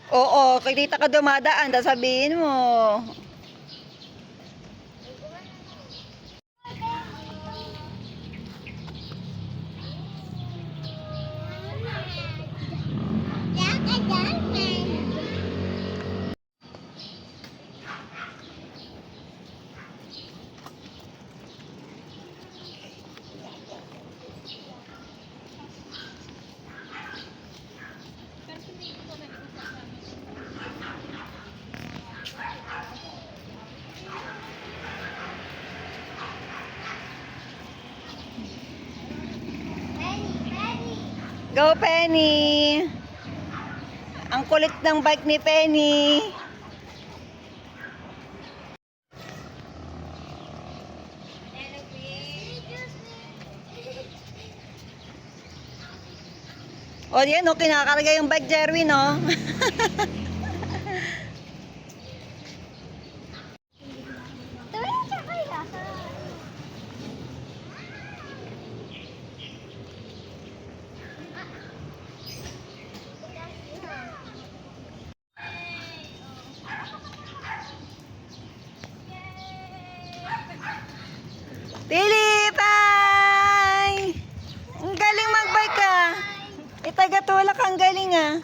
Oo, kikita ka dumadaan, sasabihin mo. Go, Penny! Ang kulit ng bike ni Penny. O yan, no, kinakarga yung bike, Jerwin, no? Pilipay! Ang galing magbike ka. Itagatulak ang galing ah.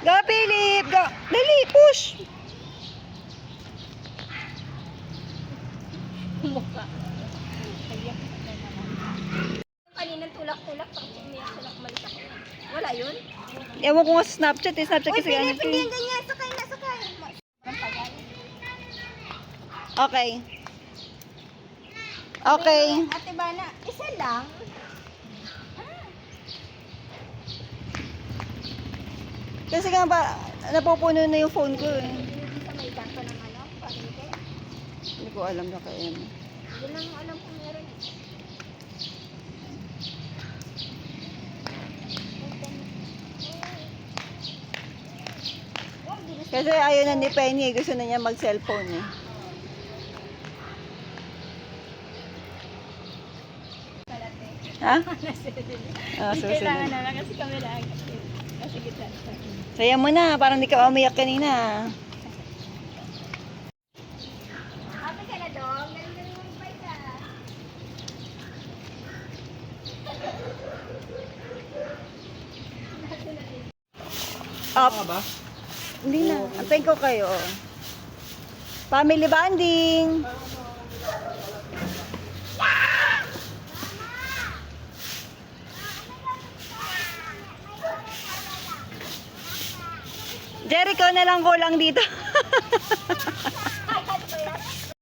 Go, Philip! Go! Dali, push! Mukha. Kaninang tulak-tulak, tapos umiyak sila kumalit ako. Wala yun? Ewan ko nga sa Snapchat eh. Snapchat Uy, kasi ganito hindi eh. yung ganyan. Sakay na, sakay. Okay. Okay. Ate Bana, isa lang. Kasi nga ba, napupuno na yung phone ko eh. Hindi sa may kanto ng ano, pamilya. Hindi ko alam na kaya. Hindi lang alam kung meron. Kasi ayaw na ni Penny eh. Gusto na niya mag-cellphone eh. Ha? Ah, Kailangan susunod. na lang kasi kami lang. Kasi kita. Saya mo na, parang di ka umiyak kanina. Ate ka na dong, galing-galing mo bike ka. Up. Hindi na. Antayin ko kayo. Family bonding. Jericho na lang kulang dito.